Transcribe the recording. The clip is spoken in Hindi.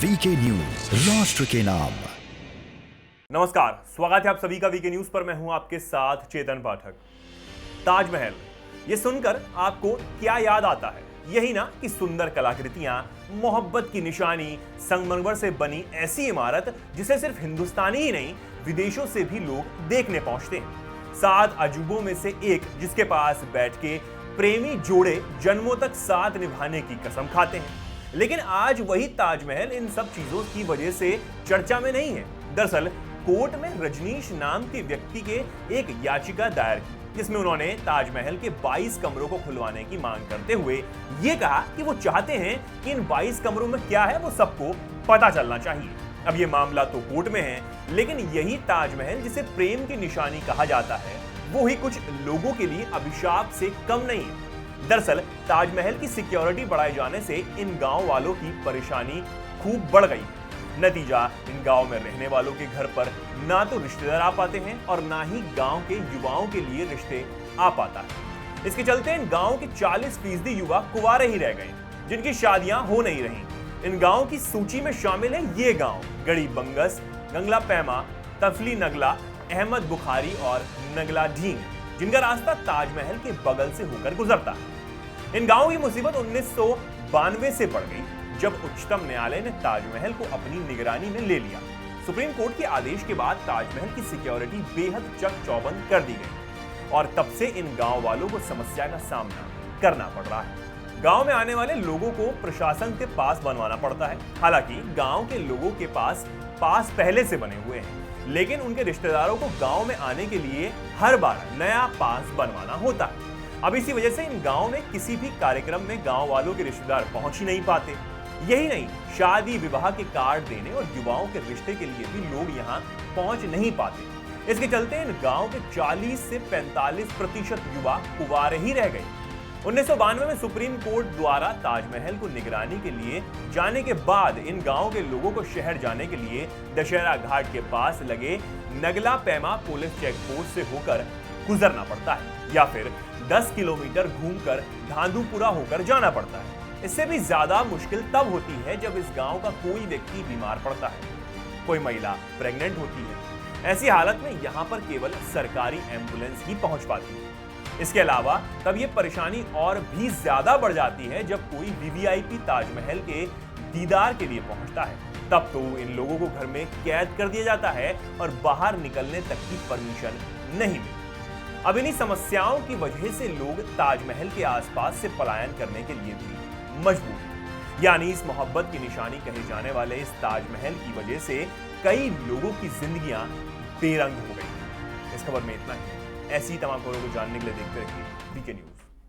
वीके न्यूज, राष्ट्र के नाम। नमस्कार, स्वागत है आप सभी का वीके न्यूज पर। मैं हूं आपके साथ चेतन पाठक। ताजमहल, ये सुनकर आपको क्या याद आता है? यही ना कि सुंदर कलाकृतियां, मोहब्बत की निशानी, संगमरमर से बनी ऐसी इमारत जिसे सिर्फ हिंदुस्तानी ही नहीं विदेशों से भी लोग देखने पहुंचते हैं। 7 अजूबों में से एक जिसके पास बैठ के प्रेमी जोड़े जन्मों तक साथ निभाने की कसम खाते हैं। लेकिन आज वही ताजमहल इन सब चीजों की वजह से चर्चा में नहीं है। दरअसल कोर्ट में रजनीश नाम के व्यक्ति के एक याचिका दायर की, जिसमें उन्होंने ताजमहल के 22 कमरों को खुलवाने की मांग करते हुए ये कहा कि वो चाहते हैं कि इन 22 कमरों में क्या है वो सबको पता चलना चाहिए। अब ये मामला तो कोर्ट में है, लेकिन यही ताजमहल जिसे प्रेम की निशानी कहा जाता है, वो ही कुछ लोगों के लिए अभिशाप से कम नहीं है। दरअसल ताजमहल की सिक्योरिटी बढ़ाए जाने से इन गांव वालों की परेशानी खूब बढ़ गई। नतीजा, इन गांव में रहने वालों के घर पर ना तो रिश्तेदार आ पाते हैं और ना ही गांव के युवाओं के लिए रिश्ते आ पाता है। इसके चलते इन गांव के 40% युवा कुंवारे ही रह गए, जिनकी शादियां हो नहीं रही। इन गांव की सूची में शामिल है ये गांव गड़ी बंगस, गंगला पैमा, तफली नगला, अहमद बुखारी और नगला ढींग, जिनका रास्ता ताजमहल के बगल से होकर गुजरता है। इन गांवों की मुसीबत 1992 से बढ़ गई, जब उच्चतम न्यायालय ने ताजमहल को अपनी निगरानी में ले लिया। सुप्रीम कोर्ट के आदेश के बाद ताजमहल की सिक्योरिटी बेहद चक चौबंद कर दी गई और तब से इन गांव वालों को समस्या का सामना करना पड़ रहा है। गांव में आने वाले लोगों को प्रशासन के पास बनवाना पड़ता है। हालांकि गांव के लोगों के पास पहले से बने हुए हैं, लेकिन उनके रिश्तेदारों को गांव में आने के लिए हर बार नया पास बनवाना होता है। अब इसी वजह से इन गांव में किसी भी कार्यक्रम में गांव वालों के रिश्तेदार पहुंच ही नहीं पाते। यही नहीं, शादी विवाह के कार्ड देने और युवाओं के रिश्ते के लिए भी लोग यहां पहुंच नहीं पाते। इसके चलते इन गांव के 40 से 45% युवा कुंवारे ही रह गए। 1992 में सुप्रीम कोर्ट द्वारा ताजमहल को निगरानी के लिए जाने के बाद इन गांव के लोगों को शहर जाने के लिए दशहरा घाट के पास लगे नगला पैमा पुलिस चेक पोस्ट से होकर गुजरना पड़ता है, या फिर 10 किलोमीटर घूमकर धांधुपुरा होकर जाना पड़ता है। इससे भी ज्यादा मुश्किल तब होती है जब इस गांव का कोई व्यक्ति बीमार पड़ता है, कोई महिला प्रेग्नेंट होती है। ऐसी हालत में यहाँ पर केवल सरकारी एम्बुलेंस ही पहुंच पाती है। इसके अलावा तब ये परेशानी और भी ज्यादा बढ़ जाती है जब कोई वीवीआईपी ताजमहल के दीदार के लिए पहुंचता है। तब तो इन लोगों को घर में कैद कर दिया जाता है और बाहर निकलने तक की परमिशन नहीं मिलती। अब इन्हीं समस्याओं की वजह से लोग ताजमहल के आसपास से पलायन करने के लिए भी मजबूर हैं। यानी इस मोहब्बत की निशानी कहे जाने वाले इस ताजमहल की वजह से कई लोगों की जिंदगियां बेरंग हो गई। इस खबर में इतना ही। ऐसी तमाम खबरों को जानने के लिए देखते रहिए वीके न्यूज।